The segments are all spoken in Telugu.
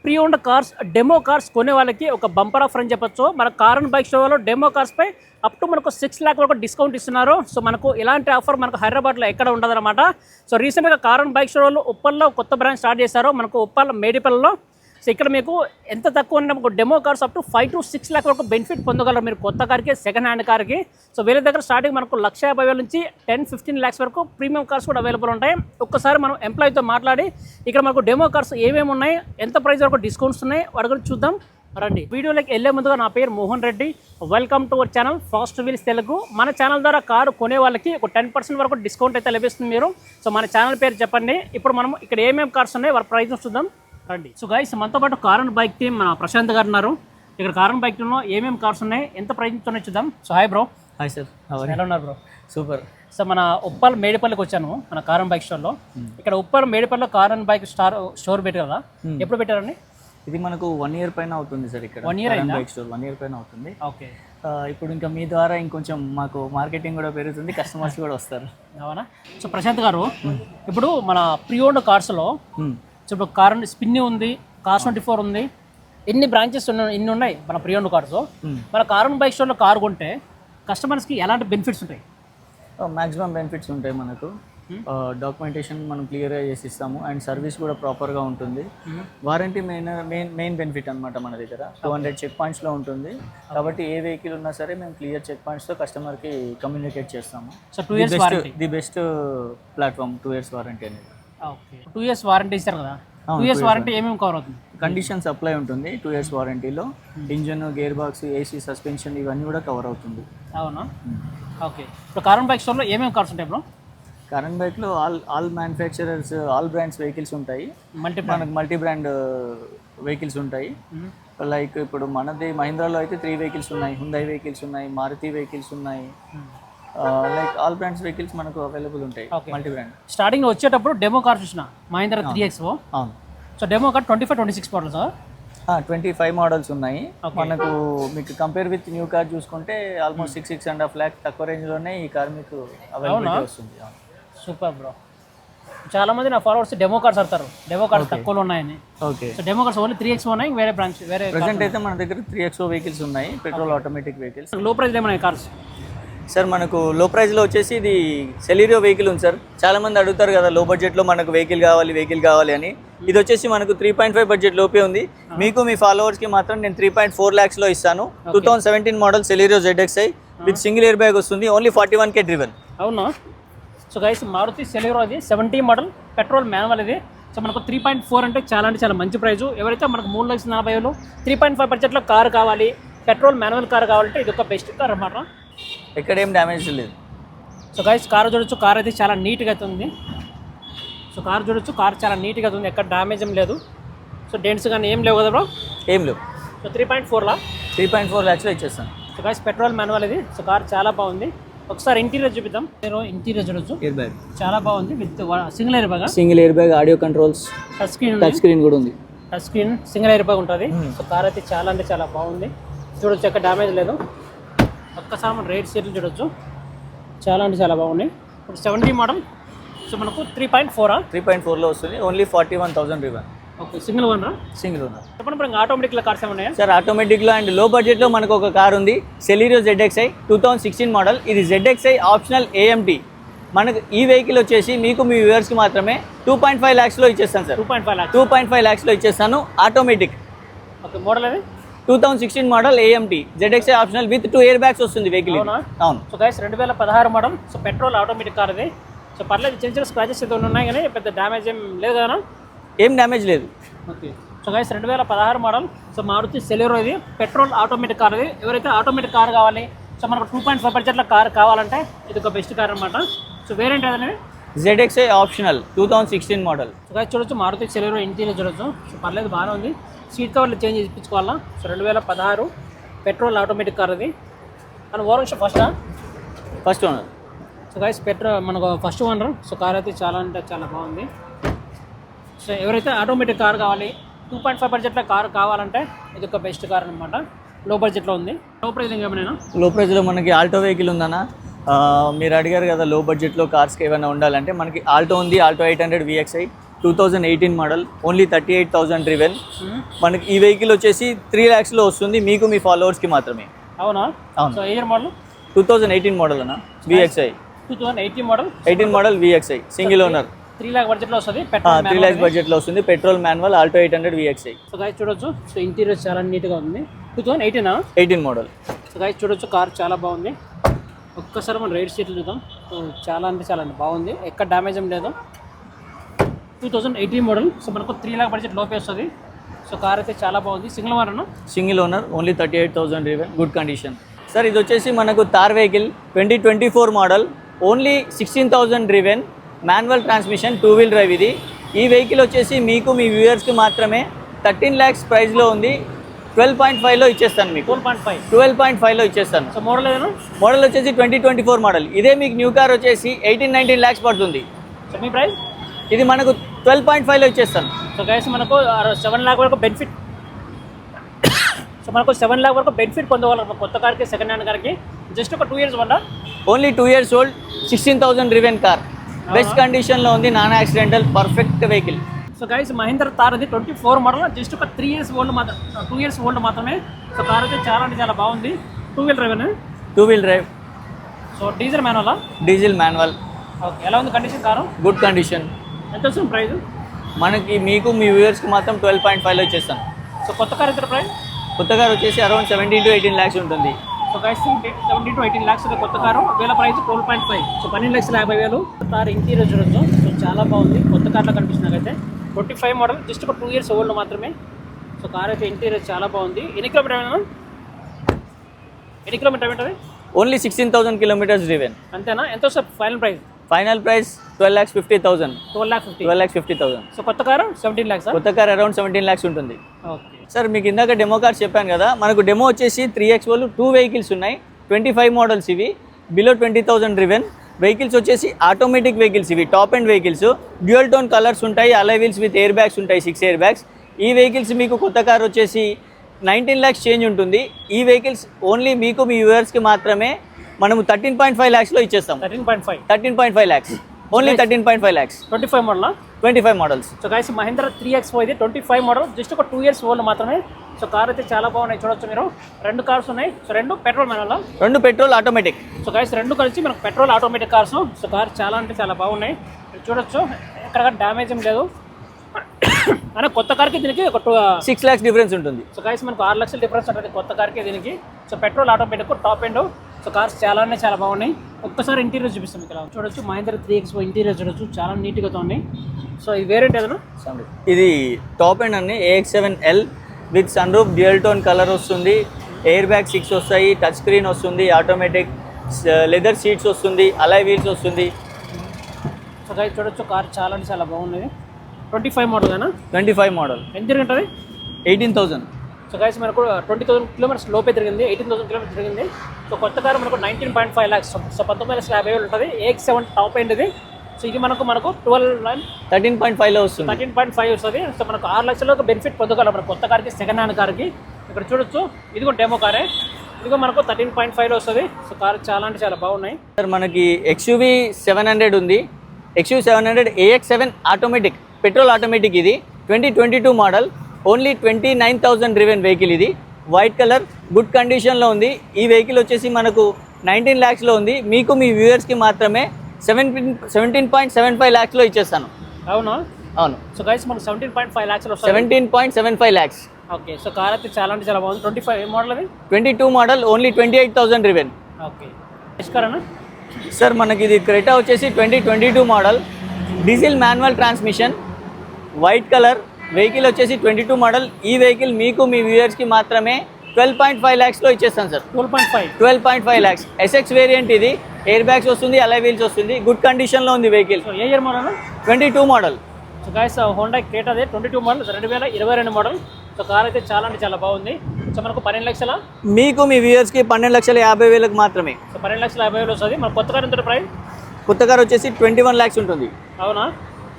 Pre owned cars demo cars కొనే వాళ్ళకి ఒక బంపర్ ఆఫర్ అని చెప్పొచ్చు. మన కార్ అండ్ బైక్ షోలో డెమో కార్స్పై అప్ టు మనకు 6 లాక్ వరకు డిస్కౌంట్ ఇస్తున్నారు. సో మనకు ఇలాంటి ఆఫర్ మనకు హైదరాబాద్లో ఎక్కడ ఉండదన్నమాట. సో రీసెంట్గా కార్ అండ్ బైక్ షోలో ఉప్పల్లో కొత్త బ్రాంచ్ స్టార్ట్ చేశారు మనకు ఉప్పల్ మేడిపల్లిలో. సో ఇక్కడ మీకు ఎంత తక్కువ అంటే మీకు demo cars up to 5 to 6 lakh వరకు బెనిఫిట్ పొందగలరు మీరు కొత్త కార్కి, సెకండ్ హ్యాండ్ కార్కి. సో వీళ్ళ దగ్గర స్టార్టింగ్ మనకు 1,50,000 నుంచి 10-15 లాక్స్ వరకు ప్రీమియం కార్స్ కూడా అవైలబుల్ ఉంటాయి. ఒక్కసారి మనం ఎంప్లాయీతో మాట్లాడి ఇక్కడ మనకు డెమో కార్స్ ఏమేమి ఉన్నాయి, ఎంత ప్రైస్ వరకు డిస్కౌంట్స్ ఉన్నాయి వాటి గురించి చూద్దాం రండి. వీడియోలోకి వెళ్ళే ముందుగా నా పేరు Mohan Reddy. Welcome to our channel fast wheels Telugu. మన ఛానల్ ద్వారా కారు కొనే వాళ్ళకి ఒక 10% వరకు డిస్కౌంట్ అయితే లభిస్తుంది మీరు. సో మన ఛానల్ పేరు చెప్పండి. ఇప్పుడు మనం ఇక్కడ ఏమేమి కార్స్ ఉన్నాయి వాటి ప్రైస్ చూద్దాం రండి. సో గైస్ మనతో పాటు కార్ అండ్ బైక్ టీమ్ మన ప్రశాంత్ గారు ఉన్నారు. ఇక్కడ కార్ అండ్ బైక్ టీంలో ఏమేమి కార్స్ ఉన్నాయి, ఎంత ప్రైస్ ఉన్నాయి చూద్దాం. So hi bro. Hi sir, ఎలా ఉన్నారు బ్రో? సూపర్. సో మన ఉప్పల్ మేడిపల్లికి వచ్చాను మన కార్ అండ్ బైక్ స్టోర్లో. ఇక్కడ ఉప్పల్ మేడిపల్లిలో కార్ అండ్ బైక్ స్టోర్ పెట్టారు కదా, ఎప్పుడు పెట్టారండి? ఇది మనకు 1 year పైన అవుతుంది సార్. ఇక్కడ 1 year అయిందా? బైక్ స్టోర్ 1 year పైన అవుతుంది. ఓకే. ఇప్పుడు ఇంకా మీ ద్వారా ఇంకొంచెం మాకు మార్కెటింగ్ కూడా పెరుగుతుంది, కస్టమర్స్ కూడా వస్తారు. అవునా? సో ప్రశాంత్ గారు, ఇప్పుడు మన ప్రీ ఓన్డ్ కార్స్లో ఇప్పుడు కార్ స్పిన్ని ఉంది, కార్ 24 ఉంది, ఎన్ని బ్రాంచెస్ ఇన్ని ఉన్నాయి మన ప్రీ ఓన్డ్ కార్స్. మన కార్ అండ్ బైక్ స్టోర్లో కార్ కొంటే కస్టమర్స్కి ఎలాంటి బెనిఫిట్స్ ఉంటాయి? మ్యాక్సిమం బెనిఫిట్స్ ఉంటాయి మనకు. డాక్యుమెంటేషన్ మనం క్లియర్గా చేసి ఇస్తాము అండ్ సర్వీస్ కూడా ప్రాపర్గా ఉంటుంది. వారంటీ మెయిన్ బెనిఫిట్ అనమాట మన దగ్గర. 200 చెక్ పాయింట్స్లో ఉంటుంది కాబట్టి ఏ వెహికల్ ఉన్నా సరే మేము క్లియర్ చెక్ పాయింట్స్తో కస్టమర్కి కమ్యూనికేట్ చేస్తాము. So 2 years warranty, the best platform. 2 years warranty అనేది. ఓకే. 2 years వారంటీ ఇస్తారు కదా, 2 years వారంటీ ఏమేమి కవర్ అవుతుంది? కండిషన్ సప్లై ఉంటుంది 2 years వారంటీలో. Engine, gear box, AC, suspension ఇవన్నీ కూడా కవర్ అవుతుంది. అవునా? ఓకే. ఇప్పుడు కార్ అండ్ బైక్ స్టోర్లో ఏమేమి కార్స్ ఉంటాయి బ్రో? కార్ అండ్ బైక్లో all manufacturers, all brands vehicles ఉంటాయి. మనకు మల్టీ బ్రాండ్ వెహికల్స్ ఉంటాయి. లైక్ ఇప్పుడు మనది మహీంద్రాలో అయితే 3 వెహికల్స్ ఉన్నాయి, హుండై వెహికల్స్ ఉన్నాయి, మారుతి వెహికల్స్ ఉన్నాయి. లైక్ ఆల్ బ్రాండ్స్ వెహికల్స్ మనకు అవైలబుల్ ఉంటాయి, మల్టీ బ్రాండ్. స్టార్టింగ్లో వచ్చేటప్పుడు డెమో కార్ చూసిన మహీంద్రా 3XO. అవును. So demo car 25-26 models. 25 models ఉన్నాయి మనకు. మీకు కంపేర్ విత్ న్యూ కార్ చూసుకుంటే ఆల్మోస్ట్ 6.5 lakh తక్కువ రేంజ్లోనే ఈ కార్ మీకు అవైలబిలిటీ వస్తుంది. Super bro. చాలా మంది నా ఫాలోవర్స్ డెమో కార్స్ ఆడతారు, డెమో కార్స్ తక్కువలో ఉన్నాయని. Okay. So demo cars only 3XO ఉన్నాయి, వేరే బ్రాంచ్ వేరే. ప్రెసెంట్ అయితే మన దగ్గర 3XO వెహికల్స్ ఉన్నాయి, పెట్రోల్ ఆటోమేటిక్ వెహికల్స్. లో ప్రైస్ ఏమన్నాయి కార్స్? సార్ మనకు లో ప్రైస్లో వచ్చేసి ఇది సెలీరియో వెహికల్ ఉంది సార్. చాలా మంది అడుగుతారు కదా లో బడ్జెట్లో మనకు వెహికల్ కావాలి అని. ఇది వచ్చేసి మనకు 3.5 బడ్జెట్ లోపే ఉంది. మీకు మీ ఫాలోవర్స్కి మాత్రం నేను 3.4 lakhsలో ఇస్తాను. 2017 model Celerio ZXi with single air bag వస్తుంది. Only 41K driven. అవునా? సో గైస్ మారుతి సెలీరియో అది 17 మోడల్ పెట్రోల్ మాన్యువల్ ఇది. సో మనకు 3.4 అంటే చాలా మంచి ప్రైజు. ఎవరైతే మనకు 3,40,000 3.5 బడ్జెట్లో కార్ కావాలి, పెట్రోల్ మాన్యువల్ కార్ కావాలంటే ఇది ఒక బెస్ట్ కార్ అన్నమాట. ఎక్కడ ఏం డ్యామేజ్ లేదు. సో గైస్ కార్ చూడొచ్చు, కార్ అయితే చాలా నీట్గా అవుతుంది. సో కార్ చూడొచ్చు, కార్ చాలా నీట్గా అవుతుంది, ఎక్కడ డ్యామేజ్ ఏం లేదు. సో డెంట్స్ కానీ ఏం లేవు కదా బ్రో? ఏం లేవు. సో 3.4 3.4 lakhsలో ఇచ్చేస్తాను. సో గైస్ పెట్రోల్ మాన్యువల్ ఇది. సో కార్ చాలా బాగుంది. ఒకసారి ఇంటీరియర్ చూపిద్దాం. మీరు ఇంటీరియర్ చూడొచ్చు, ఎయిర్ బ్యాగ్ చాలా బాగుంది with single air bag. Single air bag, audio controls, touch screen కూడా ఉంది. Touch screen, single air bag ఉంటుంది. సో కార్ అయితే చాలా బాగుంది. చూడొచ్చు, ఎక్కడ డ్యామేజ్ లేదు. ఒక్కసారి మనం రైట్ సీట్లు చూడొచ్చు, చాలా బాగున్నాయి. ఇప్పుడు 70 మోడల్. సో మనకు 3.4లో వస్తుంది. ఓన్లీ 41,000 రివన్. ఓకే. Single owner. చెప్పండి ఇప్పుడు ఆటోమేటిక్లో కార్స్ ఏమన్నాయా సార్? ఆటోమేటిక్లో అండ్ లో బడ్జెట్లో మనకు ఒక కార్ ఉంది, సెలీరియో ZXi 2016 మోడల్. ఇది ZXi ఆప్షనల్ AMT. మనకు ఈ వెహికల్ వచ్చేసి మీకు మీ వ్యూవర్స్కి మాత్రమే 2.5 lakhsలో ఇచ్చేస్తాను సార్. 2.5 lakhsలో ఇచ్చేస్తాను, ఆటోమేటిక్. ఓకే. మోడల్ అది 2016 model AMT ZXi optional with 2 air bags వస్తుంది వెహికల్. అవును. So guys 2016 model. So petrol automatic car ఇది. సో పర్లేదు, చిన్న స్క్రాచెస్ ఏదో ఉన్నాయి కానీ పెద్ద డ్యామేజ్ ఏం లేదు కదా? ఏం డ్యామేజ్ లేదు. Okay. So guys 2016 model. So Maruti Celerio ఇది, పెట్రోల్ ఆటోమేటిక్ కార్ ఇది. ఎవరైతే ఆటోమేటిక్ కార్ కావాలి, సో మనకు 2.5 బడ్జెట్లో కార్ కావాలంటే ఇది ఒక బెస్ట్ కార్ అనమాట. సో వేరేంటి అదనేది ZXi optional 2016 model. So guys చూడొచ్చు, మారుతి సెలీరియో ఇంటీరియర్ చూడొచ్చు. సో పర్లేదు, బాగానే ఉంది. సీట్ కవర్లు చేంజ్ చేయించుకోవాలా. సో 2016 పెట్రోల్ ఆటోమేటిక్ కార్ అది. And ownership first owner. So guys మనకు ఫస్ట్ ఓనర్. సో కార్ అయితే చాలా బాగుంది. సో ఎవరైతే ఆటోమేటిక్ కార్ కావాలి, 2.5 బడ్జెట్లో కార్ కావాలంటే ఇది ఒక బెస్ట్ కార్ అనమాట. లో బడ్జెట్లో ఉంది. లో ప్రైస్ ఏమైనా? లో ప్రైస్లో మనకి ఆల్టో వెహికల్ ఉందన్నా. మీరు అడిగారు కదా లో బడ్జెట్లో కార్స్కి ఏమైనా ఉండాలంటే, మనకి ఆల్టో ఉంది, Alto 800 VXi 2018 model, only 38,000 driven. మనకి ఈ వెహికల్ వచ్చేసి 3 lakhsలో వస్తుంది, మీకు మీ ఫాలోవర్స్కి మాత్రమే. అవునా? అవును. సో ఏ ఇయర్ మోడల్? 2018 మోడల్ అన్న, VXI. 2018 model. 18 model VXI, single owner. 3 lakh బడ్జెట్లో వస్తుంది. 3 lakhs బడ్జెట్లో వస్తుంది, petrol manual, Alto 800 VXI. So guys చూడొచ్చు, సో ఇంటీరియర్ చాలా నీట్గా ఉంది. 2018 మోడల్. సో గైస్ చూడొచ్చు, కార్ చాలా బాగుంది. ఒక్కసారి మనం రైడ్ సీట్లు చూద్దాం. సో చాలా అంటే చాలా బాగుంది, ఎక్కడ డ్యామేజ్ ఏం లేదు. 2018 మోడల్. సో మనకు 3 lakh బడ్జెట్ లోపే వస్తుంది. సో కార్ అయితే చాలా బాగుంది. సింగిల్ ఓనర్ అన్న? Single owner, only 38,000 driven, good condition. Sir ఇది వచ్చేసి మనకు Thar vehicle 2024 model, only 16,000 driven, manual transmission, 2-wheel drive. ఇది ఈ వెహికల్ వచ్చేసి మీకు మీ వ్యూయర్స్కి మాత్రమే 13 lakhs ప్రైస్లో ఉంది. 12.5లో ఇచ్చేస్తాను మీకు. 12.5లో ఇచ్చేస్తాను. సో మోడల్ ఏదైనా? మోడల్ వచ్చేసి 2024 మోడల్. ఇదే మీకు న్యూ కార్ వచ్చేసి 18-19 lakhs పడుతుంది. సో మీ ప్రైస్? ఇది మనకు 12.5లో ఇచ్చేస్తాను. సో గైస్ మనకు 7 lakh వరకు బెనిఫిట్. సో మనకు 7 lakh వరకు బెనిఫిట్ పొందగలం కొత్త కార్కి, సెకండ్ హ్యాండ్ కార్కి. జస్ట్ ఒక 2 years వల్ల, only 2 years old, 16,000 driven car, best కండిషన్లో ఉంది, non accidental, perfect vehicle. So guys Mahindra Thar అది 24 మోడల్, జస్ట్ ఒక 3 years ఓల్డ్ మాత్రం, 2 years ఓల్డ్ మాత్రమే. సో కార్ అయితే చాలా అంటే చాలా బాగుంది. 2-wheel డ్రైవ్ అని? 2-wheel drive. So diesel manual? Diesel manual. Okay, ఎలా ఉంది కండిషన్ కారు? Good condition. ఎంత వస్తుంది ప్రైస్? మనకి మీకు మీ వ్యూయర్స్కి మాత్రం 12.5లో ఇచ్చేస్తాను. సో కొత్త కార్ ఎంత ప్రైస్? కొత్త కార్ వచ్చేసి అరౌండ్ 17 to 18 lakhs ఉంటుంది. సో గైస్ 17 to 18 lakhs కొత్త కారు, వేల ప్రైస్ 12.5. సో 12,50,000. కార్ ఇంటీరియర్ చూడొచ్చు, సో చాలా బాగుంది, కొత్త కార్లో కనిపిస్తుంది. నాకైతే 25 మోడల్, జస్ట్ ఒక 2 years ఓల్డ్ మాత్రమే. సో కార్ అయితే ఇంటీరియర్ చాలా బాగుంది. ఎన్ని కిలోమీటర్ ఉంటుంది? Only 16,000 kilometers driven. అంతేనా? ఎంత వస్తుంది final price? Final price 12,50,000. 12,50,000. So కొత్త కారు 17 lakhs? కొత్త కార్ అరౌండ్ 17 lakhs ఉంటుంది. ఓకే సార్ మీకు ఇందాక డెమో కార్స్ చెప్పాను కదా, మనకు డెమో వచ్చేసి 3X వాళ్ళు 2 vehicles ఉన్నాయి, 25 మోడల్స్. ఇవి బిలో 20,000 డ్రివెన్ వెహికల్స్ వచ్చేసి ఆటోమేటిక్ వెహికల్స్. ఇవి top and vehicles, dual tone colours ఉంటాయి, alloy wheels with air bags ఉంటాయి, 6 air bags. ఈ వెహికల్స్ మీకు కొత్త కార్ వచ్చేసి 19 lakhs చేంజ్ ఉంటుంది. ఈ వెహికల్స్ ఓన్లీ మీకు మీ వ్యూవర్స్కి మాత్రమే మనము 13.5 lakhsలో ఇచ్చేస్తాం. 13.5 lakhs, only 13.5 lakhs. 25 model? 25 models. So guys Mahindra 3X4 ఇది 25 మోడల్, జస్ట్ ఒక 2 years ఓల్డ్ మాత్రమే. సో కార్ అయితే చాలా బాగున్నాయి, చూడొచ్చు మీరు. 2 కార్స్ ఉన్నాయి. So 2 petrol manual? 2 petrol automatic. So guys 2 కలిసి మనకు petrol automatic cars. So car చాలా అంటే చాలా బాగున్నాయి, చూడొచ్చు. ఎక్కడ డ్యామేజ్ ఏం లేదు. అనే కొత్త కార్కి దీనికి ఒక 6 lakhs డిఫరెన్స్ ఉంటుంది. సో గైస్ మనకు 6 lakhs డిఫరెన్స్ ఉంటుంది కొత్త కార్కి దీనికి. So petrol automatic, top end. So cars చాలా అంటే చాలా బాగున్నాయి. ఒక్కసారి ఇంటీరియర్ చూపిస్తాం ఇక్కడ, చూడొచ్చు. మహీంద్ర 3X4 ఇంటీరియర్ చూడొచ్చు, చాలా నీట్గా ఉన్నాయి. సో ఈ వేరియంట్ ఏదైనా? ఇది టాప్ ఎండ్ అండి, AX7L with sun roof, dual tone colour వస్తుంది, ఎయిర్ బ్యాగ్ 6 వస్తాయి, టచ్ స్క్రీన్ వస్తుంది, ఆటోమేటిక్ లెదర్ సీట్స్ వస్తుంది, అలై వీల్స్ వస్తుంది. సో గైస్ చూడొచ్చు, కార్ చాలా అంటే చాలా బాగున్నది. 25 మోడల్ అయినా? 25 మోడల్. ఎంత తిరుగుతుంది? 18,000. సో గైస్ మనకు 20,000 kilometers లోపే తిరిగింది, 18,000 kilometers తిరిగింది. సో కొత్త కారు మనకు 19.5 lakhs, సో 19,50,000 ఉంటుంది. AX7 టాప్ ఎండ్ ఇది. సో ఇది మనకు 13.5లో వస్తుంది. 13.5 వస్తుంది. సో మనకు 6 lakhsలో బెనిఫిట్ పొందగలం మన కొత్త కార్కి, సెకండ్ హ్యాండ్ కార్కి. ఇక్కడ చూడొచ్చు, ఇది కూడా డెమో కారే. ఇదిగో మనకు 13.5లో వస్తుంది. సో కార్ చాలా అంటే చాలా బాగున్నాయి. సార్ మనకి XUV 700 ఉంది, XUV 700 AX7 automatic, petrol automatic. ఇది 2022 మోడల్, ఓన్లీ 29,000 డ్రివెన్ వెహికల్. ఇది వైట్ కలర్, గుడ్ కండిషన్లో ఉంది. ఈ వెహికల్ వచ్చేసి మనకు 19 lakhsలో ఉంది. మీకు మీ వ్యూయర్స్కి మాత్రమే 17.75 lakhsలో ఇచ్చేస్తాను. అవునా? అవును. సో గైస్ మనకు 17.5 lakhsలో వస్తుంది. 17.75 lakhs. ఓకే. సో కార్ అయితే చాలా అంటే చాలా బాగుంది. 25 మోడల్ అది? 22 model, only 28,000 driven. Okay. Next car అన్న? సార్ మనకి ఇది క్రెటా వచ్చేసి 2022 model, diesel manual transmission, white colour vehicle వచ్చేసి 22 మోడల్. ఈ వెహికల్ మీకు మీ వ్యూయర్స్కి మాత్రమే 12.5 lakhsలో ఇచ్చేస్తాను సార్. 12.5 lakhs. SX వేరియంట్ ఇది, ఎయిర్ బ్యాగ్స్ వస్తుంది, అలై వీల్స్ వస్తుంది, గుడ్ కండిషన్లో ఉంది వెహికల్. సో ఏ year model? 22 model. So guys Honda Creta అదే 22 మోడల్, 2022 మోడల్. సో కార్ అయితే చాలా అంటే చాలా బాగుంది. సో మనకు 12 lakhs మీకు మీ వ్యూయర్స్కి 12,50,000 మాత్రమే. సో 12,50,000 వస్తుంది. మన కొత్త కార్ ఎంత ప్రైస్? కొత్త కార్ వచ్చేసి 21 lakhs ఉంటుంది. అవునా?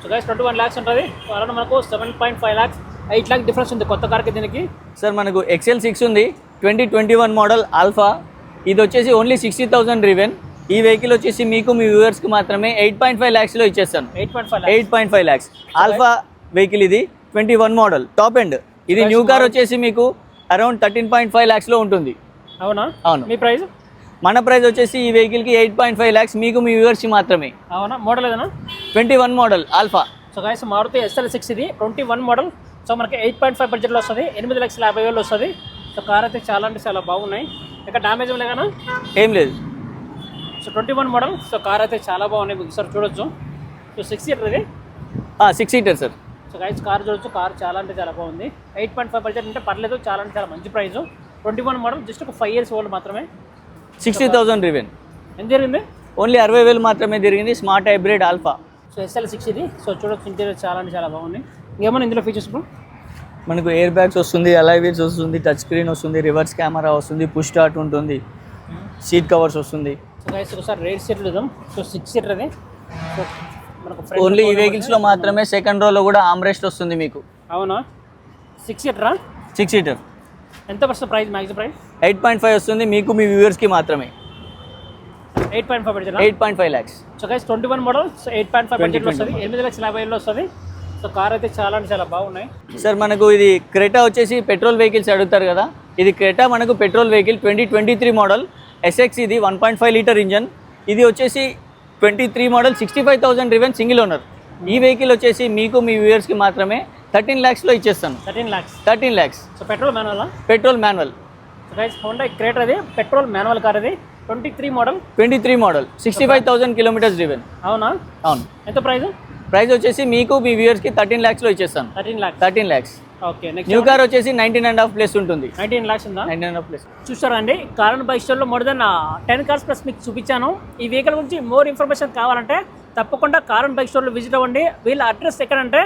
సో గైస్ 21 lakhs ఉంటుంది. అలానే మనకు 7.5 lakhs, 8 lakh డిఫరెన్స్ ఉంది కొత్త కార్కి దీనికి. సార్ మనకు XL6 ఉంది, 2021 మోడల్ ఆల్ఫా. ఇది వచ్చేసి ఓన్లీ 60,000 డ్రివెన్. ఈ వెహికల్ వచ్చేసి మీకు మీ వ్యూవర్స్కి మాత్రమే 8.5 ల్యాక్స్లో ఇచ్చేస్తాను. 8.5 ల్యాక్స్ ఆల్ఫా వెహికల్ ఇది 21 మోడల్ టాప్ ఎండ్. ఇది న్యూ కార్ వచ్చేసి మీకు అరౌండ్ 13.5 ల్యాక్స్లో ఉంటుంది. అవునా? అవును. మీ ప్రైస్? మన ప్రైస్ వచ్చేసి ఈ వెహికల్కి 8.5 ల్యాక్స్ మీకు మీ వ్యూవర్స్కి మాత్రమే. అవునా? మోడల్ ఏదైనా? 21 model alpha. So guys Maruti SL6 ఇది 21 మోడల్. సో మనకి 8.5 బడ్జెట్లో వస్తుంది, 8,50,000 వస్తుంది. సో కార్ అయితే చాలా అంటే చాలా బాగున్నాయి. ఇక్కడ డ్యామేజ్ లేకనా? ఏం లేదు. So 21 model. సో కార్ అయితే చాలా బాగున్నాయి, మీకు సార్ చూడొచ్చు. సో 6 సీటర్ ఇది. 6 seater sir. So guys car చూడొచ్చు, కార్ చాలా అంటే చాలా బాగుంది. 8.5 బడ్జెట్ అంటే పర్లేదు, చాలా అంటే చాలా మంచి ప్రైస్. 21 మోడల్, జస్ట్ ఒక 5 ఇయర్స్ ఓల్డ్ మాత్రమే. 60,000 రివెన్. ఎంత జరిగింది? ఓన్లీ 60,000 మాత్రమే తిరిగింది. Smart hybrid alpha. So SL6 ఇది. సో చూడొచ్చు, ఇంటీరియర్ చాలా అంటే చాలా బాగుంది. ఇంకేమన్నా ఇందులో ఫీచర్స్ బ్రో? మనకు ఎయిర్ బ్యాగ్స్ వస్తుంది, అలాయ్ వీల్స్ వస్తుంది, టచ్ స్క్రీన్ వస్తుంది, రివర్స్ కెమెరా వస్తుంది, పుష్ స్టార్ట్ ఉంటుంది, సీట్ కవర్స్ వస్తుంది. సో గైస్ ఒకసారి రేట్ సీట్లు ఇద్దాం. సో 6 సీటర్ అది. సో మనకు ఓన్లీ ఈ వెహికల్స్లో మాత్రమే సెకండ్ రోలో కూడా ఆమ్రెస్ట్ వస్తుంది మీకు. అవునా? 6 సీటరా? 6 సీటర్. ఎంత వస్తుంది ప్రైస్? మ్యాక్సిమం ప్రైస్ 8.5 వస్తుంది మీకు మీ వ్యూవర్స్కి మాత్రమే. 8.5 budget. 8.5 lakhs. So guys 21 model. So 8.5 బడ్జెట్లో వస్తుంది, 8,50,000 వస్తుంది. సో కార్ అయితే చాలా అంటే చాలా బాగున్నాయి. సార్ మనకు ఇది క్రెటా వచ్చేసి పెట్రోల్ వెహికల్స్ అడుగుతారు కదా, ఇది క్రెటా మనకు పెట్రోల్ వెహికల్ 2023 మోడల్ SX. ఇది 1.5 లీటర్ ఇంజన్. ఇది వచ్చేసి 23 మోడల్, 65,000 రివెన్, సింగిల్ ఓనర్. ఈ వెహికల్ వచ్చేసి మీకు మీ వ్యూవర్స్కి మాత్రమే 13 ల్యాక్స్లో ఇచ్చేస్తాను. 13 lakhs. So petrol manual? Petrol manual. So guys Honda Creta అది పెట్రోల్ మాన్యువల్ కార్ అది. 23 మోడల్, 65,000 కిలోమీటర్స్ రివెన్. అవునా? అవును. ఎంత ప్రైస్? ప్రైస్ వచ్చేసి మీకు మీ వ్యూవర్స్కి 13 ల్యాక్స్లో ఇచ్చేస్తాను. 13 lakhs. Okay. Next new car వచ్చేసి 19.5 ప్లస్ ఉంటుంది. 19 lakhs ఉందా? 19.5 ప్లస్. చూస్తారండి, కారణ్ బైక్ స్టోర్లో మోర్ దెన్ 10 కార్స్ ప్లస్ మీకు చూపించాను. ఈ వెహికల్ గురించి మోర్ ఇన్ఫర్మేషన్ కావాలంటే తప్పకుండా కారణ్ బైక్ స్టోర్లో విజిట్ అవ్వండి. వీళ్ళ అడ్రస్ ఎక్కడంటే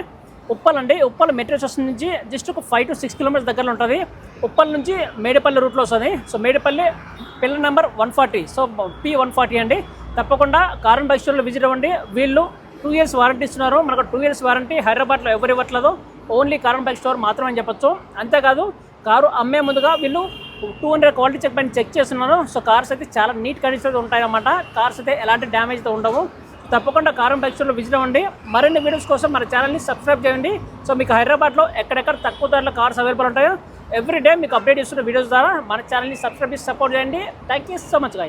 ఉప్పల్ అండి. ఉప్పల్ మెట్రో స్టేషన్ నుంచి జస్ట్ ఒక 5 to 6 కిలోమీటర్స్ దగ్గరలో ఉంటుంది. ఉప్పల్ నుంచి మేడిపల్లి రూట్లో వస్తుంది. So Medipally pillar number 140, so P140 అండి. తప్పకుండా కారణ్ బైక్ స్టోర్లో విజిట్ అవ్వండి. వీళ్ళు 2 years వారంటీ ఇస్తున్నారు. మనకు 2 years వారంటీ హైదరాబాద్లో ఎవరు ఇవ్వట్లేదు, ఓన్లీ కారణ్ బైక్ స్టోర్ మాత్రమే అని చెప్పొచ్చు. అంతేకాదు కారు అమ్మే ముందుగా వీళ్ళు 200 క్వాలిటీ చెక్ పైన చెక్ చేస్తున్నాను. సో కార్స్ అయితే చాలా నీట్ కండిషన్లో ఉంటాయన్నమాట. కార్స్ అయితే ఎలాంటి డ్యామేజ్ అయితే ఉండవు. తప్పకుండా కారణ్ బైక్ స్టోర్లో విజిట్ అవ్వండి. మరిన్ని వీడియోస్ కోసం మన ఛానల్ని సబ్స్క్రైబ్ చేయండి. సో మీకు హైదరాబాద్లో ఎక్కడెక్కడ తక్కువ ధరలో కార్స్ అవైలబుల్ ఉంటాయో ఎవ్రీ డే మీకు అప్డేట్ ఇస్తున్న వీడియోస్ ద్వారా మన ఛానల్ని సబ్స్క్రైబ్ చేసి సపోర్ట్ చేయండి. Thank you so much guys.